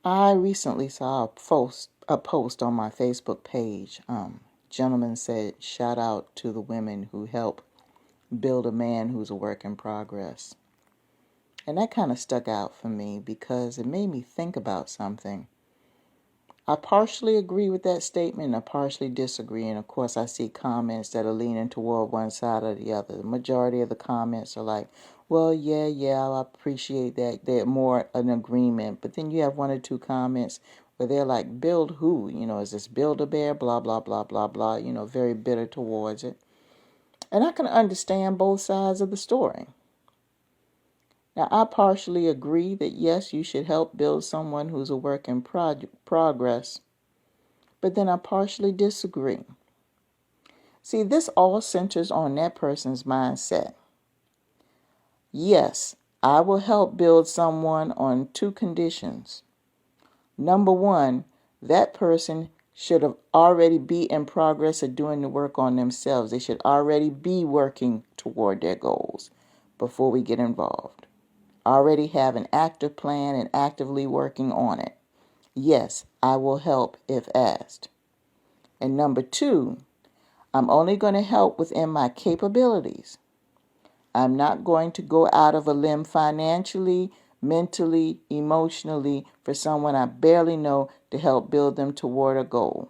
I recently saw a post on my Facebook page. Gentleman said, shout out to the women who help build a man who's a work in progress. And that kind of stuck out for me because it made me think about something. I partially agree with that statement, I partially disagree. And of course, I see comments that are leaning toward one side or the other. The majority of the comments are like, well, yeah, I appreciate that. They're more an agreement. But then you have one or two comments where they're like, build who? Is this build a bear? Blah, blah, blah, blah, blah. Very bitter towards it. And I can understand both sides of the story. Now, I partially agree that yes, you should help build someone who's a work in progress. But then I partially disagree. See, this all centers on that person's mindset. Yes, I will help build someone on two conditions. Number one, that person should have already be in progress of doing the work on themselves. They should already be working toward their goals before we get involved. Already have an active plan and actively working on it. Yes, I will help if asked. And number two, I'm only going to help within my capabilities. I'm not going to go out of a limb financially, mentally, emotionally for someone I barely know to help build them toward a goal.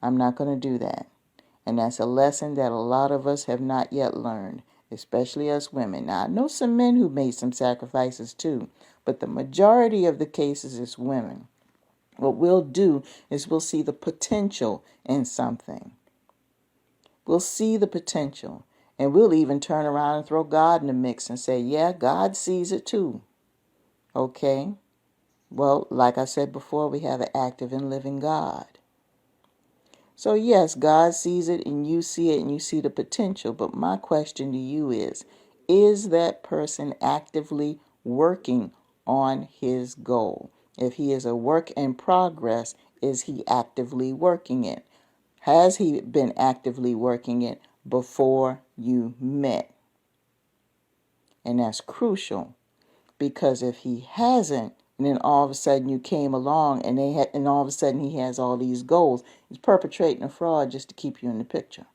I'm not going to do that. And that's a lesson that a lot of us have not yet learned, especially us women. Now, I know some men who made some sacrifices too, but the majority of the cases is women. What we'll do is we'll see the potential in something. We'll see the potential, and we'll even turn around and throw God in the mix and say, yeah, God sees it too. Okay? Well, like I said before, we have an active and living God. So yes, God sees it and you see it and you see the potential. But my question to you is that person actively working on his goal? If he is a work in progress, is he actively working it? Has he been actively working it before you met? And that's crucial, because if he hasn't, and then all of a sudden you came along and all of a sudden he has all these goals, he's perpetrating a fraud just to keep you in the picture.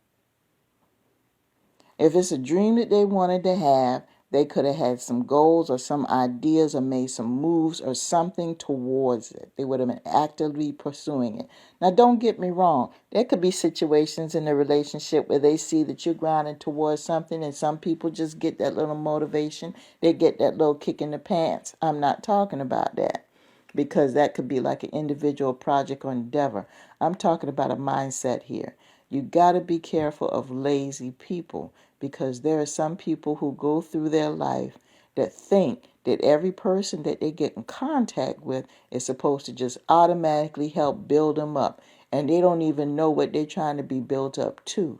If it's a dream that they wanted to have, they could have had some goals or some ideas or made some moves or something towards it. They would have been actively pursuing it. Now, don't get me wrong. There could be situations in the relationship where they see that you're grinding towards something, and some people just get that little motivation. They get that little kick in the pants. I'm not talking about that, because that could be like an individual project or endeavor. I'm talking about a mindset here. You got to be careful of lazy people, because there are some people who go through their life that think that every person that they get in contact with is supposed to just automatically help build them up, and they don't even know what they're trying to be built up to.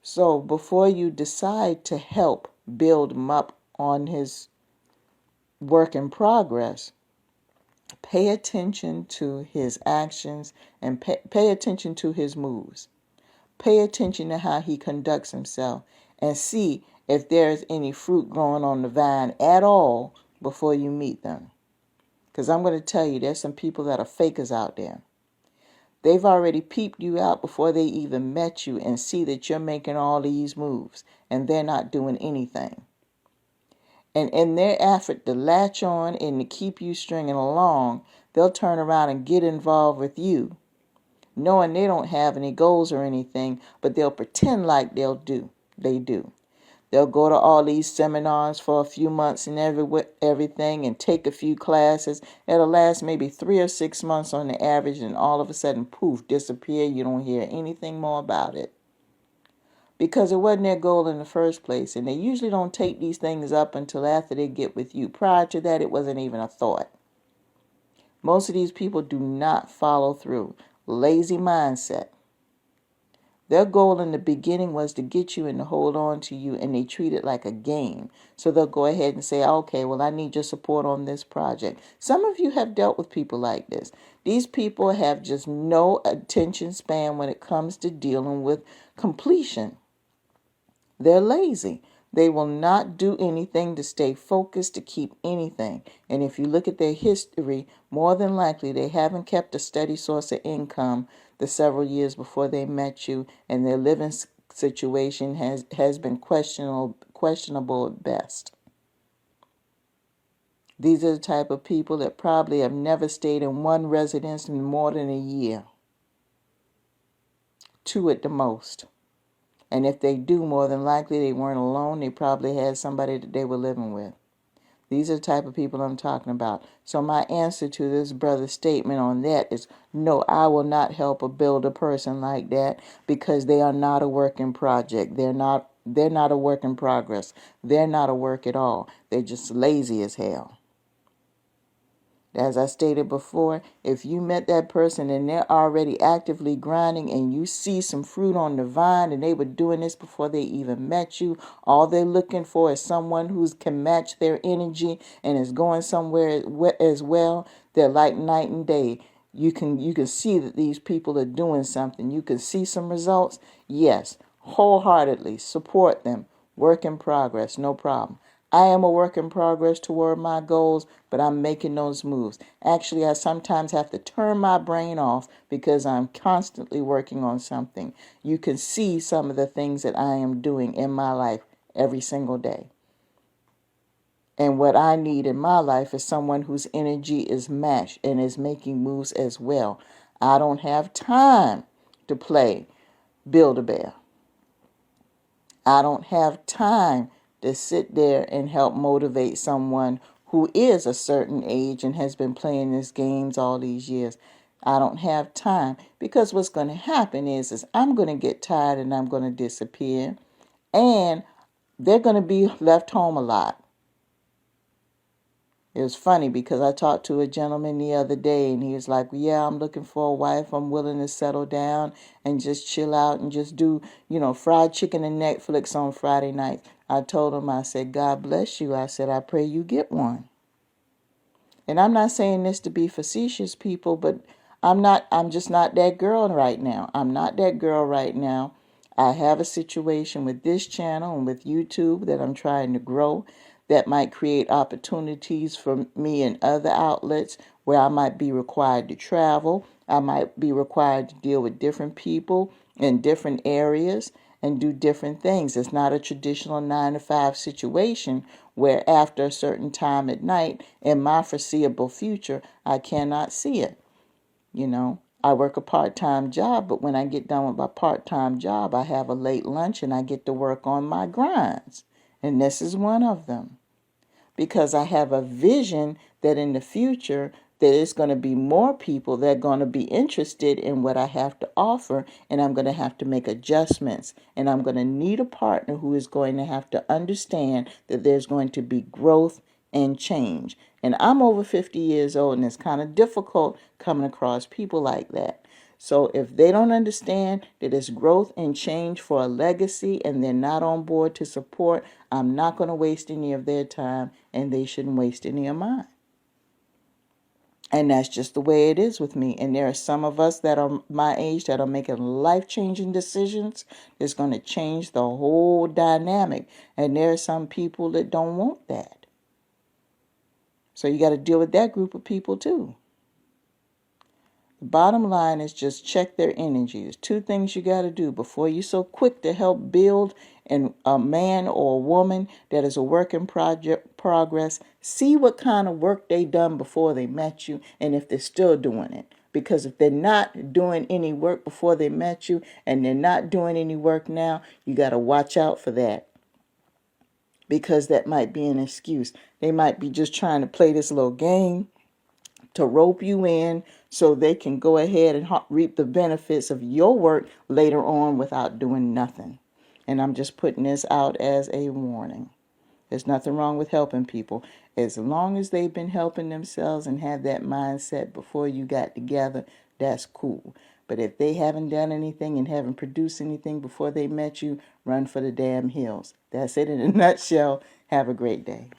So before you decide to help build him up on his work in progress, pay attention to his actions and pay attention to his moves. Pay attention to how he conducts himself and see if there's any fruit growing on the vine at all before you meet them. Because I'm going to tell you, there's some people that are fakers out there. They've already peeped you out before they even met you and see that you're making all these moves and they're not doing anything. And in their effort to latch on and to keep you stringing along, they'll turn around and get involved with you, knowing they don't have any goals or anything, but they'll pretend like they do. They'll go to all these seminars for a few months and everything and take a few classes. It'll last maybe 3 or 6 months on the average, and all of a sudden, poof, disappear. You don't hear anything more about it, because it wasn't their goal in the first place. And they usually don't take these things up until after they get with you. Prior to that, it wasn't even a thought. Most of these people do not follow through. Lazy mindset. Their goal in the beginning was to get you and to hold on to you, and they treat it like a game. So they'll go ahead and say, okay, well, I need your support on this project. Some of you have dealt with people like this. These people have just no attention span when it comes to dealing with completion. They're lazy. They will not do anything to stay focused, to keep anything. And if you look at their history, more than likely they haven't kept a steady source of income the several years before they met you, and their living situation has been questionable at best. These are the type of people that probably have never stayed in one residence in more than a year. 2 at the most. And if they do, more than likely they weren't alone. They probably had somebody that they were living with. These are the type of people I'm talking about. So my answer to this brother's statement on that is no, I will not help or build a person like that, because they are not a work in project. They're not a work in progress. They're not a work at all. They're just lazy as hell. As I stated before, if you met that person and they're already actively grinding and you see some fruit on the vine and they were doing this before they even met you, all they're looking for is someone who can match their energy and is going somewhere as well. They're like night and day. You can see that these people are doing something. You can see some results. Yes, wholeheartedly support them. Work in progress, no problem. I am a work in progress toward my goals, but I'm making those moves. Actually, I sometimes have to turn my brain off because I'm constantly working on something. You can see some of the things that I am doing in my life every single day. And what I need in my life is someone whose energy is matched and is making moves as well. I don't have time to play Build-A-Bear. I don't have time to sit there and help motivate someone who is a certain age and has been playing these games all these years. I don't have time, because what's going to happen is I'm going to get tired and I'm going to disappear, and they're going to be left home a lot. It was funny because I talked to a gentleman the other day and he was like, yeah, I'm looking for a wife. I'm willing to settle down and just chill out and just do, fried chicken and Netflix on Friday night. I told him, I said, God bless you. I said, I pray you get one. And I'm not saying this to be facetious, people, but I'm just not that girl right now. I'm not that girl right now. I have a situation with this channel and with YouTube that I'm trying to grow that might create opportunities for me in other outlets where I might be required to travel. I might be required to deal with different people in different areas and do different things. It's not a traditional 9-to-5 situation where after a certain time at night in my foreseeable future, I cannot see it. I work a part-time job, but when I get done with my part-time job, I have a late lunch and I get to work on my grinds. And this is one of them, because I have a vision that in the future that it's going to be more people that are going to be interested in what I have to offer, and I'm going to have to make adjustments, and I'm going to need a partner who is going to have to understand that there's going to be growth and change. And I'm over 50 years old, and it's kind of difficult coming across people like that. So if they don't understand that it's growth and change for a legacy and they're not on board to support, I'm not going to waste any of their time, and they shouldn't waste any of mine. And that's just the way it is with me. And there are some of us that are my age that are making life-changing decisions that's going to change the whole dynamic. And there are some people that don't want that. So you got to deal with that group of people too. The bottom line is just check their energy. There's 2 things you got to do before you're so quick to help build a man or a woman that is a work in progress. See what kind of work they done before they met you, and if they're still doing it. Because if they're not doing any work before they met you and they're not doing any work now, you got to watch out for that. Because that might be an excuse. They might be just trying to play this little game to rope you in so they can go ahead and reap the benefits of your work later on without doing nothing. And I'm just putting this out as a warning. There's nothing wrong with helping people. As long as they've been helping themselves and had that mindset before you got together, that's cool. But if they haven't done anything and haven't produced anything before they met you, run for the damn hills. That's it in a nutshell. Have a great day.